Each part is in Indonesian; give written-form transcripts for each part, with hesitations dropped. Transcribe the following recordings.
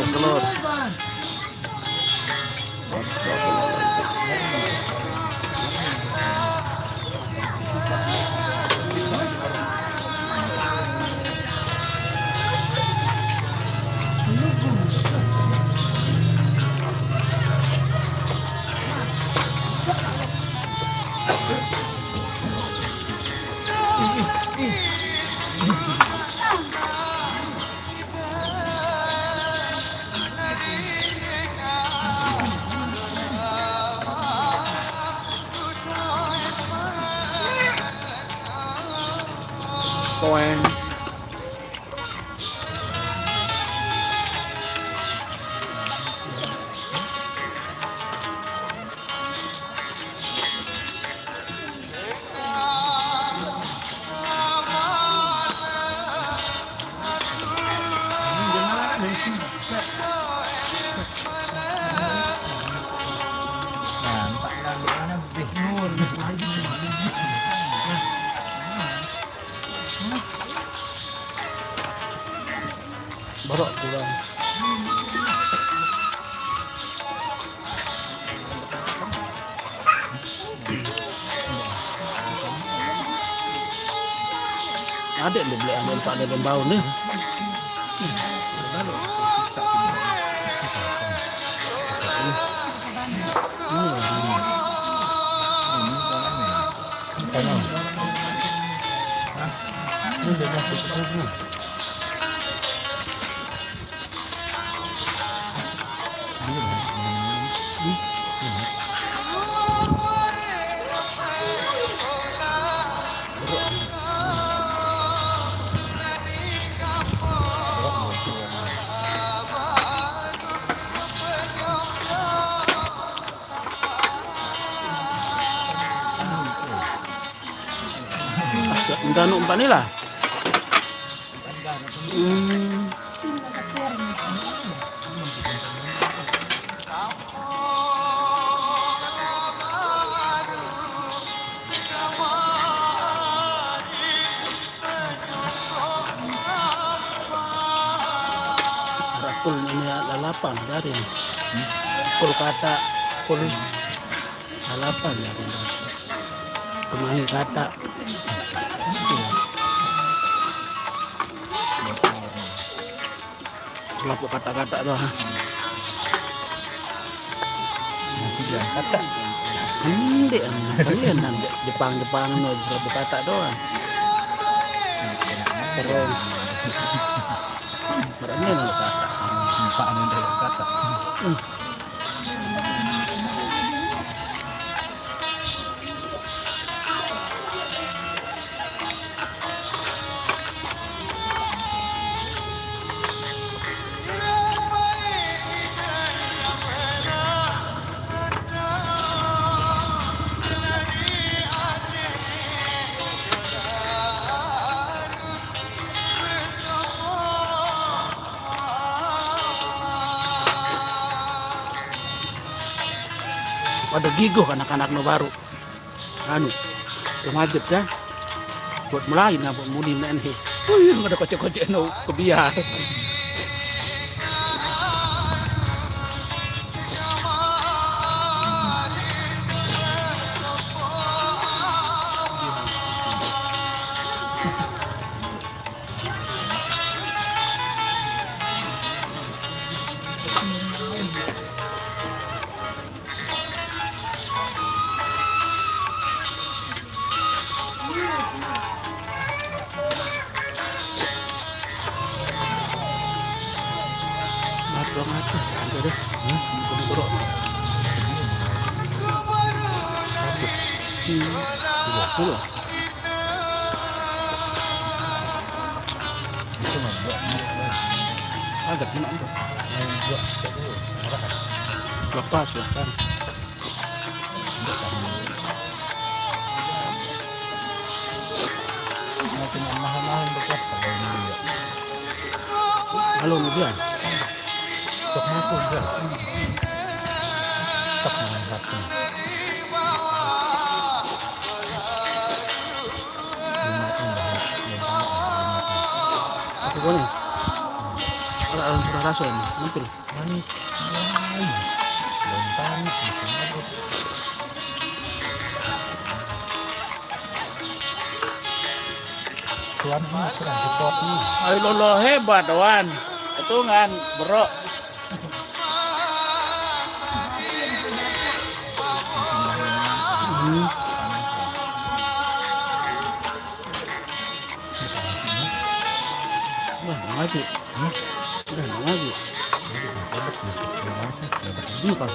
Telur. Koeng. Borok pulang. Ada beli ambil Pak ada bau nih. Enggak numpak ni lah. Rakul ini lalapan dari kul kata kul lalapan dari kemangi kata. Kelapa kata-kata doang. Kata. Hindi kalian nanti Jepang no kelapa kata doang. Terus berani no kata. Pak anu kata. Pada gigoh anak-anak no baru anu kemajet ya buat mulai na buat mudi main he ada kocek-kocek no kebiar agak menang tuh lepas ya kan halo dia sok masuk dia sok main satu Coba nih. Alam surah raso ini muncul. Manik. Ay. Lontan. Tuan ini kurang support nih. Ayo lolo hebat Wan. Hitungan bro. Wah, lagi. Udah lagi. Ini kan.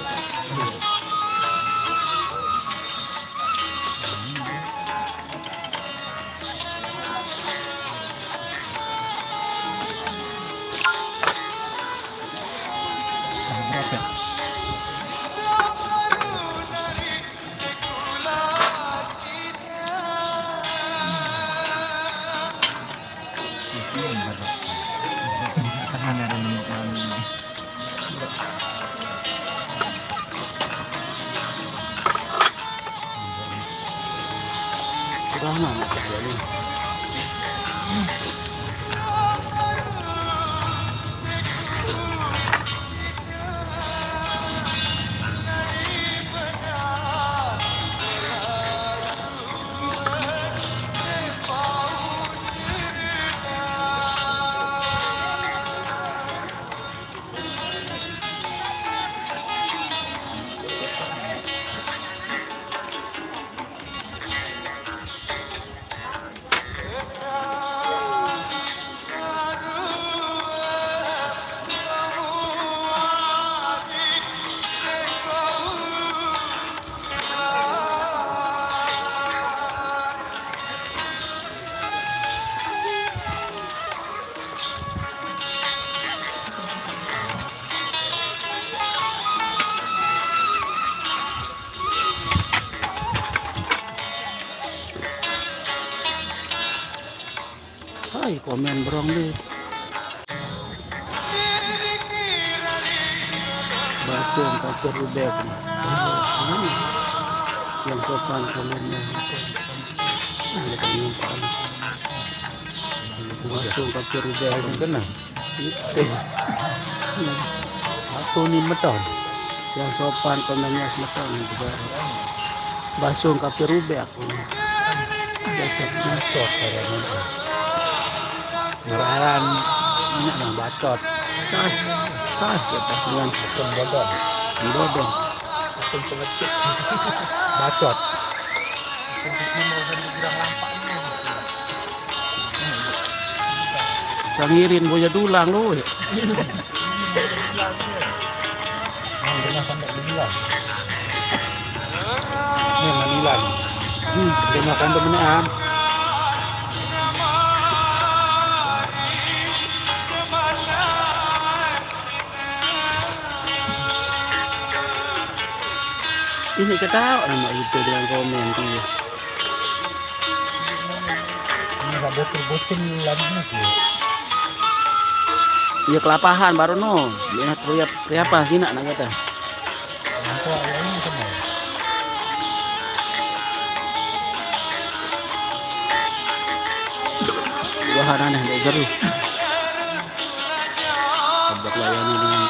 Udah mana ini? Hai komen berong deh. Bakso kapur rubek. Yang sopan komennya. Ada penyumpaan. Bakso kapur rubek. Kena. Aku ni meton. Yang sopan komennya meton juga. Bakso kapur rubek. Bacot karena ngeraran minyak nang bacot. Sah kita dengan Bukan bodong. bodong. Akun pengecut. Bacot. Ini mau dibilang lampaknya. Sangirin boya dulang lu. Yang pernah sampai dibilang. Ini manilan. Dia makan temenan. Ini ketawa nama itu dengan komen dia. Ini gak botol-botol lagi nih. Iya kelapahan baru no. Lihat apa sih nak kata. Nanti ini semua. Wah aneh deh seru. Sebab layani dengan